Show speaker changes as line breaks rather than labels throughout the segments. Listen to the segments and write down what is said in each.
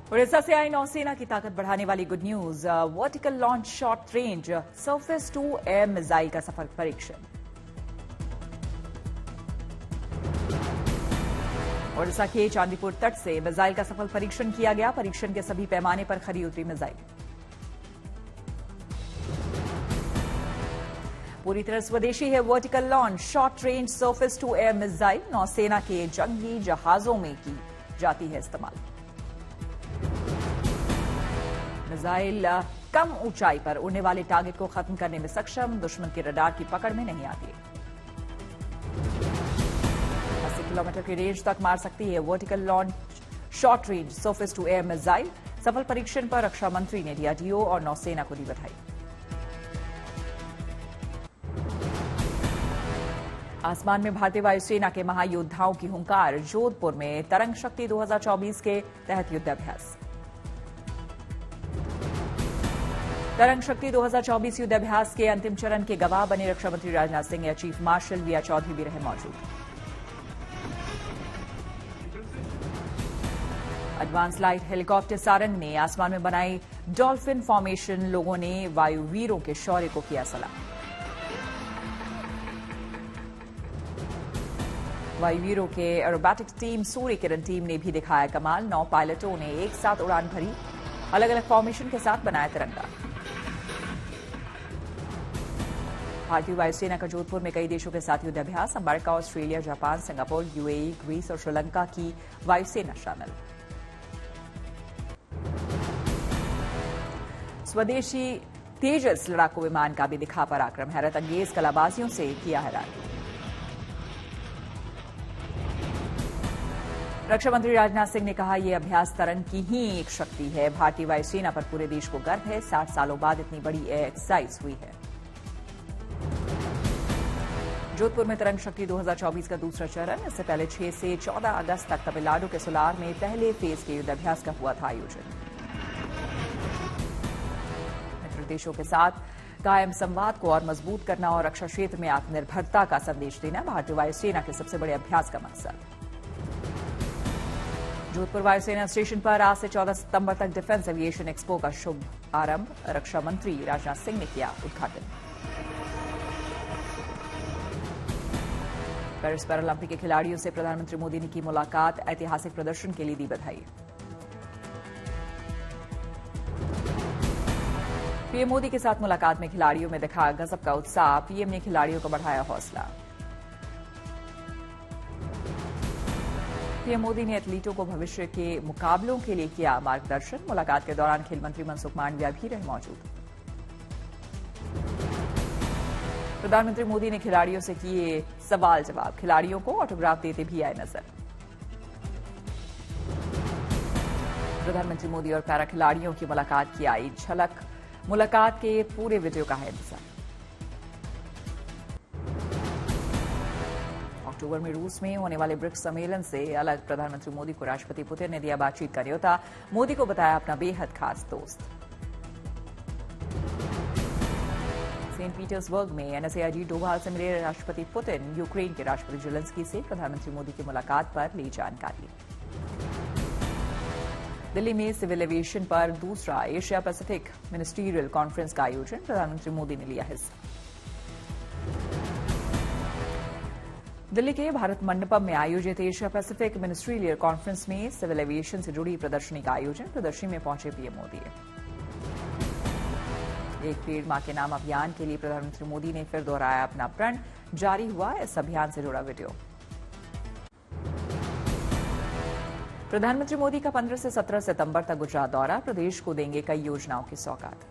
उड़ीसा से आई नौसेना की ताकत बढ़ाने वाली good news. Vertical launch short range surface to air missile का सफल परीक्षण। उड़ीसा के चांदीपुर तट से मिसाइल का सफल परीक्षण किया गया। परीक्षण के सभी पैमाने पर खरी उतरी मिसाइल पूरी तरह स्वदेशी है। Vertical launch short range surface to air missile नौसेना के जंगी जहाजों में की जाती है इस्तेमाल। मिसाइल कम ऊंचाई पर उड़ने वाले टारगेट को खत्म करने में सक्षम, दुश्मन के रडार की पकड़ में नहीं आती। 80 किलोमीटर की रेंज तक मार सकती है vertical launch short range surface to air missile. सफल परीक्षण पर रक्षा मंत्री ने डीआरडीओ और नौसेना को दी बधाई। आसमान में भारतीय वायुसेना के महायोद्धाओं की हुंकार। जोधपुर में तरंग शक्ति 2024 के तहत युद्धाभ्यास। तरंग शक्ति 2024 युद्धाभ्यास के अंतिम चरण के गवाह बने रक्षा मंत्री राजनाथ सिंह या chief marshal V R Chaudhary भी रहे मौजूद। एडवांस लाइट हेलीकॉप्टर सारंग ने आसमान में बनाई डॉल्फिन फॉर्मेशन। लोगों ने वायुवीरों के शौर्य को किया सलाम। वायुवीरों के aerobatics team Surya Kiran team ने भी दिखाया कमाल। 9 पायलटों ने एक साथ उड़ान भरी। अलग अलग फॉर्मेशन के साथ बनाया तिरंगा। भारतीय वायुसेना का जोधपुर में कई देशों के साथ युद्धाभ्यास। America, Australia, Japan, Singapore, UAE, Greece और श्रीलंका की वायुसेना शामिल। स्वदेशी तेजस लड़ाकू विमान का भी दिखा पराक्रम। हैरत अंगेज कलाबाजियों से किया हैरान। रक्षा मंत्री राजनाथ सिंह ने कहा, यह अभ्यास तरंग की ही एक शक्ति है। भारतीय वायुसेना पर पूरे देश को गर्व है। 60 सालों बाद इतनी बड़ी एयर एक्सरसाइज हुई है। जोधपुर में तरंग शक्ति 2024 का दूसरा चरण। इससे पहले 6 से 14 अगस्त तक तमिलनाडु के सोलार में पहले फेज के युद्धाभ्यास का हुआ था आयोजन। मित्र देशों के साथ कायम संवाद को और मजबूत करना और रक्षा क्षेत्र में आत्मनिर्भरता का संदेश देना भारतीय वायुसेना के सबसे बड़े अभ्यास का मकसद। जोधपुर वायुसेना स्टेशन पर आज से 14 सितंबर तक डिफेंस एविएशन एक्सपो का शुभ आरंभ। रक्षा मंत्री राजनाथ सिंह ने किया उद्घाटन। पेरिस पैरालंपिक के खिलाड़ियों से प्रधानमंत्री मोदी ने की मुलाकात। ऐतिहासिक प्रदर्शन के लिए दी बधाई। पीएम मोदी के साथ मुलाकात में खिलाड़ियों में दिखा गजब का उत्साह। पीएम ने खिलाड़ियों को बढ़ाया हौसला। पीएम मोदी ने एथलीटों को भविष्य के मुकाबलों के लिए किया मार्गदर्शन। मुलाकात के दौरान खेल मंत्री मनसुख मांडविया भी रहे मौजूद। प्रधानमंत्री मोदी ने खिलाड़ियों से किए सवाल जवाब। खिलाड़ियों को ऑटोग्राफ देते भी आए नजर। प्रधानमंत्री मोदी और पैरा खिलाड़ियों की मुलाकात की आई झलक। मुलाकात के पूरे वीडियो का है इंतजार। अक्टूबर में रूस में होने वाले ब्रिक्स सम्मेलन से अलग प्रधानमंत्री मोदी को राष्ट्रपति पुतिन ने दिया बातचीत का न्योता। मोदी को बताया अपना बेहद खास दोस्त। सेंट पीटर्सबर्ग में एनएसएआईडी डोभाल से मिले राष्ट्रपति पुतिन। यूक्रेन के राष्ट्रपति जेलेंस्की से प्रधानमंत्री मोदी की मुलाकात पर ली जानकारी। दिल्ली में सिविल एविएशन पर दूसरा एशिया पैसिफिक मिनिस्ट्रियल कॉन्फ्रेंस का आयोजन। प्रधानमंत्री मोदी ने लिया हिस्सा। दिल्ली के भारत मंडपम में आयोजित एशिया पैसिफिक मिनिस्ट्रियल कॉन्फ्रेंस में सिविल एविएशन से जुड़ी प्रदर्शनी का आयोजन। प्रदर्शनी में पहुंचे पीएम मोदी। एक पेड़ मां के नाम अभियान के लिए प्रधानमंत्री मोदी ने फिर दोहराया अपना प्रण। जारी हुआ इस अभियान से जुड़ा वीडियो। प्रधानमंत्री मोदी का 15 से 17 सितंबर तक गुजरात दौरा। प्रदेश को देंगे कई योजनाओं की सौगात।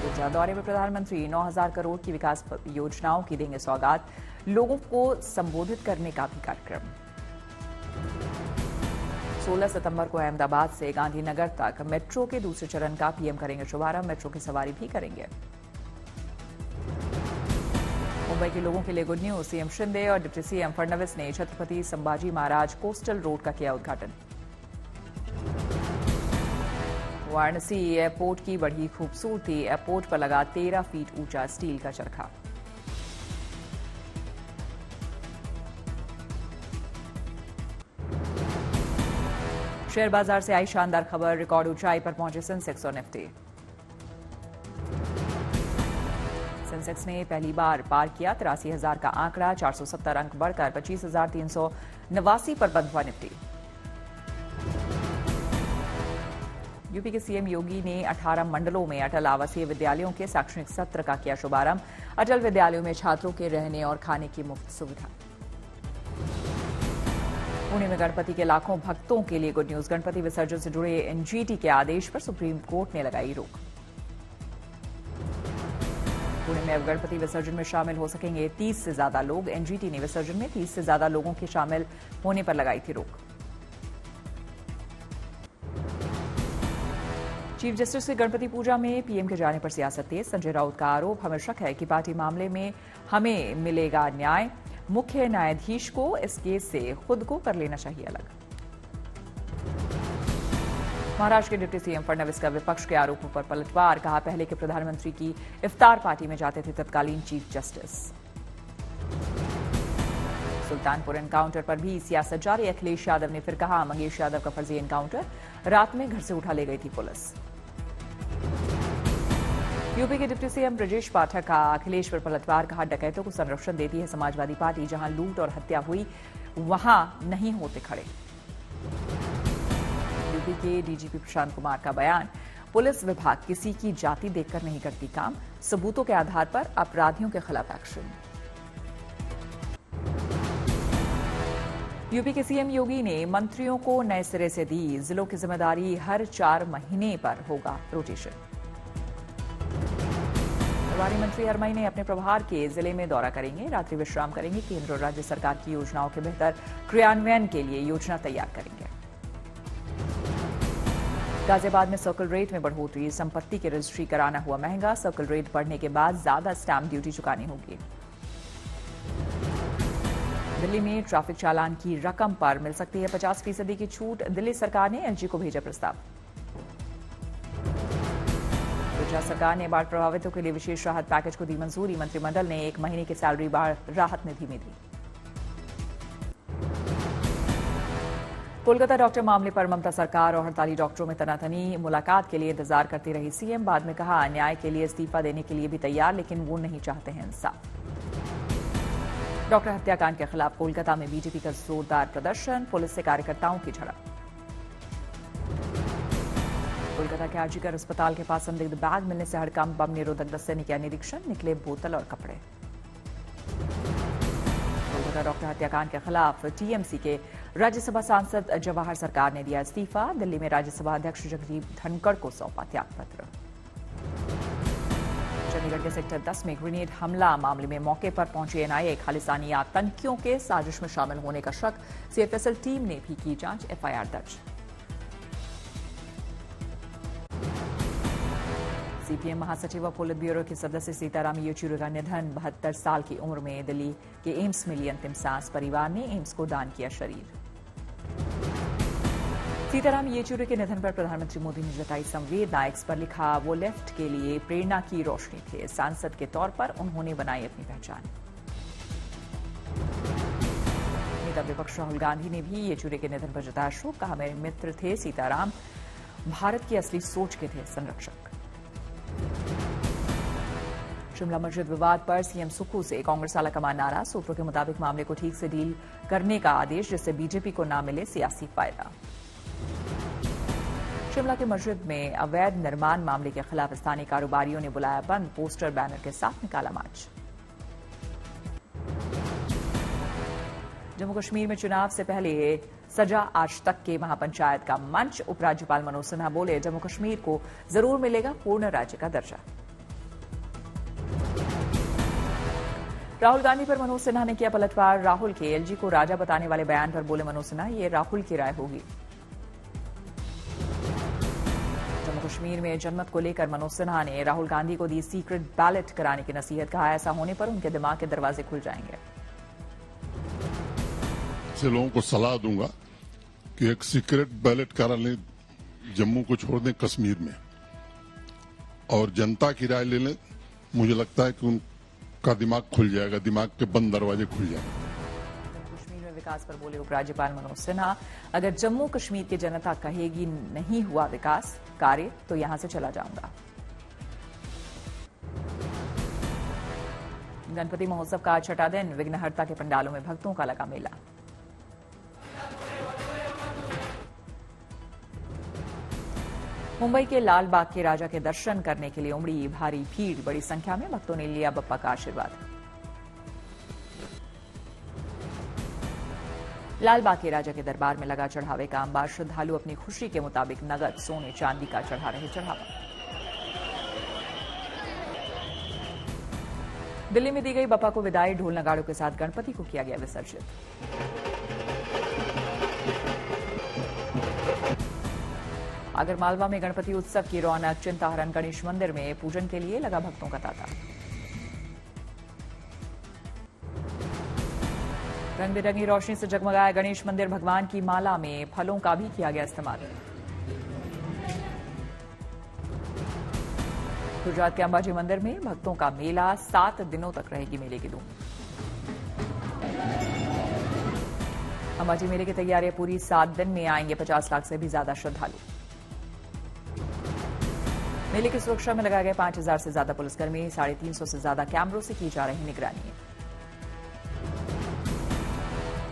गुजरात दौरे में प्रधानमंत्री 9,000 करोड़ की विकास योजनाओं की देंगे सौगात। लोगों को संबोधित करने का भी कार्यक्रम। 16 सितंबर को अहमदाबाद से गांधीनगर तक मेट्रो के दूसरे चरण का पीएम करेंगे शुभारंभ। मेट्रो की सवारी भी करेंगे। मुंबई के लोगों के लिए गुड न्यूज। सीएम शिंदे और डिप्टी सीएम फडणवीस ने छत्रपति संभाजी महाराज कोस्टल रोड का किया उद्घाटन। वाराणसी एयरपोर्ट की बढ़ी खूबसूरती। एयरपोर्ट पर लगा 13 फीट ऊंचा स्टील का चरखा। शेयर बाजार से आई शानदार खबर, रिकॉर्ड ऊंचाई पर पहुंचे सेंसेक्स और निफ्टी। सेंसेक्स ने पहली बार पार किया 83,000 का आंकड़ा, 470 अंक बढ़कर 25,389 पर बंद हुआ निफ्टी। यूपी के सीएम योगी ने 18 मंडलों में अटल आवासीय विद्यालयों के शैक्षणिक सत्र का किया शुभारंभ। अटल विद्यालयों में छात्रों के रहने और खाने की मुफ्त सुविधा। पुणे में गणपति के लाखों भक्तों के लिए गुड न्यूज, गणपति विसर्जन से जुड़े एनजीटी के आदेश पर सुप्रीम कोर्ट ने लगाई रोक। पुणे में अब गणपति विसर्जन में शामिल हो सकेंगे 30 से ज्यादा लोग। एनजीटी ने विसर्जन में 30 से ज्यादा लोगों के शामिल होने पर लगाई थी रोक। चीफ जस्टिस की गणपति पूजा में पीएम के जाने पर सियासत तेज, संजय राउत का आरोप, हमें शक है कि पार्टी मामले में हमें मिलेगा न्याय, मुख्य न्यायाधीश को इस केस से खुद को कर लेना चाहिए अलग। महाराष्ट्र के डिप्टी सीएम फडणवीस का विपक्ष के आरोपों पर पलटवार, कहा पहले के प्रधानमंत्री की इफ्तार पार्टी में जाते थे तत्कालीन चीफ जस्टिस। सुल्तानपुर एनकाउंटर पर भी सियासत जारी, अखिलेश यादव ने फिर कहा मंगेश यादव का फर्जी एनकाउंटर रात में घर से उठा ले गई थी पुलिस। यूपी के डिप्टी सीएम ब्रजेश पाठक का अखिलेश पर पलटवार, कहा डकैतों को संरक्षण देती है समाजवादी पार्टी, जहां लूट और हत्या हुई वहां नहीं होते खड़े। यूपी के डीजीपी प्रशांत कुमार का बयान, पुलिस विभाग किसी की जाति देखकर नहीं करती काम, सबूतों के आधार पर अपराधियों के खिलाफ एक्शन। यूपी के सीएम योगी ने मंत्रियों को नए सिरे से दी जिलों की जिम्मेदारी, हर 4 महीने पर होगा रोटेशन। प्रभारी मंत्री हर महीने अपने प्रभार के जिले में दौरा करेंगे, रात्रि विश्राम करेंगे, केंद्र और राज्य सरकार की योजनाओं के बेहतर क्रियान्वयन के लिए योजना तैयार करेंगे। गाजियाबाद में सर्कल रेट में बढ़ोतरी, संपत्ति की रजिस्ट्री कराना हुआ महंगा, सर्कल रेट बढ़ने के बाद ज्यादा स्टैंप ड्यूटी चुकानी होगी। दिल्ली में ट्रैफिक चालान की रकम पर मिल सकती है 50% की छूट, दिल्ली सरकार ने एलजी को भेजा प्रस्ताव। गुजरात सरकार ने बाढ़ प्रभावितों के लिए विशेष राहत पैकेज को दी मंजूरी, मंत्रिमंडल ने 1 महीने की सैलरी बाढ़ राहत निधि में दी। कोलकाता डॉक्टर मामले पर ममता सरकार और हड़ताली डॉक्टरों में तनातनी, मुलाकात के लिए इंतजार करती रही सीएम, बाद में कहा न्याय के लिए इस्तीफा देने के लिए भी तैयार, लेकिन वो नहीं चाहते हैं इंसाफ। डॉक्टर हत्याकांड के खिलाफ कोलकाता में बीजेपी का जोरदार प्रदर्शन, पुलिस से कार्यकर्ताओं की झड़प। कोलकाता के आरजीकर अस्पताल के पास संदिग्ध बैग मिलने से हड़कंप, बम निरोधक दस्ते ने किया निरीक्षण, निकले बोतल और कपड़े। कोलकाता डॉक्टर हत्याकांड के खिलाफ टीएमसी के राज्यसभा सांसद जवाहर सरकार ने दिया इस्तीफा, दिल्ली में राज्यसभा अध्यक्ष जगदीप धनखड़ को सौंपा त्यागपत्र। चंडीगढ़ के सेक्टर 10 में ग्रेनेड हमला मामले में मौके पर पहुंची एनआईए, खालिस्तानी आतंकियों के साजिश में शामिल होने का शक, सीएफएसएल टीम ने भी की जांच, एफआईआर दर्ज। सीपीएम महासचिव व पोलित ब्यूरो के सदस्य सीताराम येचुरी का निधन, 72 साल की उम्र में दिल्ली के एम्स में ली अंतिम सांस, परिवार ने एम्स को दान किया शरीर। सीताराम येचुरी के निधन पर प्रधानमंत्री मोदी ने जताई संवेदना, एक्स पर लिखा वो लेफ्ट के लिए प्रेरणा की रोशनी थे, सांसद के तौर पर उन्होंने बनाई अपनी पहचान। नेता विपक्ष राहुल गांधी ने भी येचुरी के निधन पर जताया शोक, कहा मेरे मित्र थे सीताराम, भारत की असली सोच के थे संरक्षक। शिमला मस्जिद विवाद पर सीएम सुक्खू से कांग्रेस आलाकमान नाराज, सूत्रों के मुताबिक मामले को ठीक से डील करने का आदेश, जिससे बीजेपी को न मिले सियासी फायदा। शिमला के मस्जिद में अवैध निर्माण मामले के खिलाफ स्थानीय कारोबारियों ने बुलाया बंद, पोस्टर बैनर के साथ निकाला मार्च। जम्मू कश्मीर में चुनाव से पहले सजा आज तक के महापंचायत का मंच, उपराज्यपाल मनोज सिन्हा बोले जम्मू कश्मीर को जरूर मिलेगा पूर्ण राज्य का दर्जा। राहुल गांधी पर मनोज सिन्हा ने किया पलटवार, राहुल के एलजी को राजा बताने वाले बयान पर बोले मनोज सिन्हा, ये राहुल की राय होगी। जम्मू कश्मीर में जनमत को लेकर मनोज सिन्हा ने राहुल गांधी को दी सीक्रेट बैलेट कराने की नसीहत, कहा ऐसा होने पर उनके दिमाग के दरवाजे खुल जाएंगे।
ऐसे लोगों को सलाह दूंगा कि एक सीक्रेट बैलेट करा लें, जम्मू को छोड़ दें कश्मीर में, और जनता की राय ले लें। मुझे लगता है कि उनका दिमाग खुल जाएगा, दिमाग के बंद दरवाजे खुल जाएंगे।
विकास पर बोले उपराज्यपाल मनोज सिन्हा, अगर जम्मू कश्मीर की जनता कहेगी नहीं हुआ विकास कार्य तो यहां से चला जाऊंगा। गणपति महोत्सव का छठा दिन, विघ्नहर्ता के पंडालों में भक्तों का लगा मेला। मुंबई के लाल बाग के राजा के दर्शन करने के लिए उमड़ी भारी भीड़, बड़ी संख्या में भक्तों ने लिया बप्पा का आशीर्वाद। लाल बाग के राजा के दरबार में लगा चढ़ावे का अंबार, श्रद्धालु अपनी खुशी के मुताबिक नगद, सोने, चांदी का चढ़ा रहे चढ़ावा। दिल्ली में दी गई बप्पा को विदाई, ढोल नगाड़ों के साथ गणपति को किया गया विसर्जित। आगरमालवा में गणपति उत्सव की रौनक, चिंताहरण गणेश मंदिर में पूजन के लिए लगा भक्तों का तांता। रंग बिरंगी रोशनी से जगमगाया गणेश मंदिर, भगवान की माला में फलों का भी किया गया इस्तेमाल। गुजरात के अंबाजी मंदिर में भक्तों का मेला, 7 दिनों तक रहेगी मेले की धूम। अंबाजी मेले की तैयारियां पूरी, 7 दिन में आएंगे 50 लाख से भी ज्यादा श्रद्धालु। मेले की सुरक्षा में लगाए गए 5000 से ज्यादा पुलिसकर्मी, 350 से ज्यादा कैमरों से की जा रही निगरानी।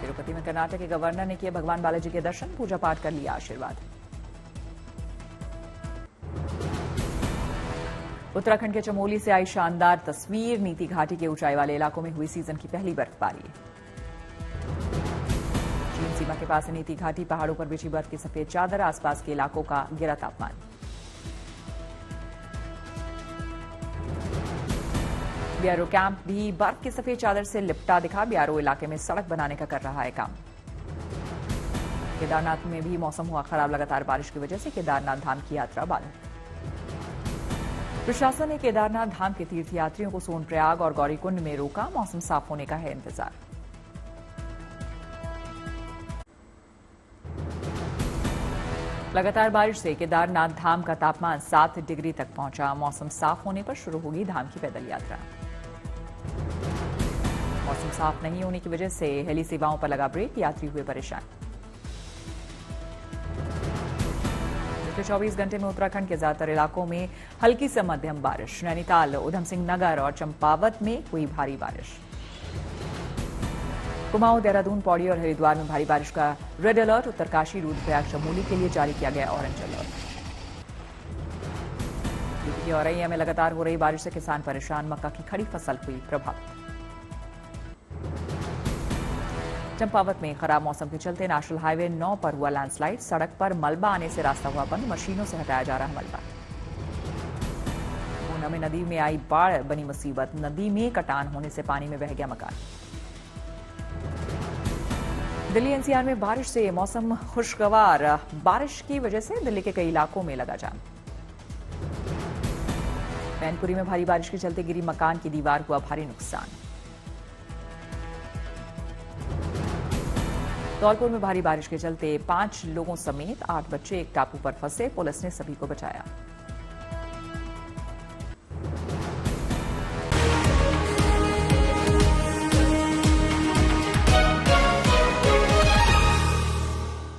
तिरुपति में कर्नाटक के गवर्नर ने किए भगवान बालाजी के दर्शन, पूजा पाठ कर लिया आशीर्वाद। उत्तराखंड के चमोली से आई शानदार तस्वीर, नीति घाटी के ऊंचाई वाले इलाकों में हुई सीजन की पहली बर्फबारी। चीन सीमा के पास नीति घाटी, पहाड़ों पर बिछी बर्फ की सफेद चादर, आसपास के इलाकों का गिरा तापमान। ब्यारो कैंप भी बर्फ की सफेद चादर से लिपटा दिखा, ब्यारो इलाके में सड़क बनाने का कर रहा है काम। केदारनाथ में भी मौसम हुआ खराब, लगातार बारिश की वजह से केदारनाथ धाम की यात्रा बाधित। प्रशासन ने केदारनाथ धाम के तीर्थयात्रियों को सोनप्रयाग और गौरीकुंड में रोका, मौसम साफ होने का है इंतजार। लगातार बारिश से केदारनाथ धाम का तापमान 7 डिग्री तक पहुंचा, मौसम साफ होने पर शुरू होगी धाम की पैदल यात्रा। मौसम साफ नहीं होने की वजह से हेली सेवाओं पर लगा ब्रेक, यात्री हुए परेशान। पिछले 24 घंटे में उत्तराखंड के ज्यादातर इलाकों में हल्की से मध्यम बारिश, नैनीताल, उधम सिंह नगर और चंपावत में हुई भारी बारिश। कुमाऊं, देहरादून, पौड़ी और हरिद्वार में भारी बारिश का रेड अलर्ट, उत्तरकाशी, रुद्रप्रयाग, चमोली के लिए जारी किया गया ऑरेंज अलर्ट। यूपी के औरैया में लगातार हो रही बारिश से किसान परेशान, मक्का की खड़ी फसल हुई प्रभावित। चंपावत में खराब मौसम के चलते नेशनल हाईवे 9 पर हुआ लैंडस्लाइड, सड़क पर मलबा आने से रास्ता हुआ बंद, मशीनों से हटाया जा रहा मलबा। ऊना में नदी में आई बाढ़ बनी मुसीबत, नदी में कटान होने से पानी में बह गया मकान। दिल्ली एनसीआर में बारिश से मौसम खुशगवार, बारिश की वजह से दिल्ली के कई इलाकों में लगा जाम। मैनपुरी में भारी बारिश के चलते गिरी मकान की दीवार, हुआ भारी नुकसान। धौलपुर में भारी बारिश के चलते 5 लोगों समेत 8 बच्चे एक टापू पर फंसे, पुलिस ने सभी को बचाया।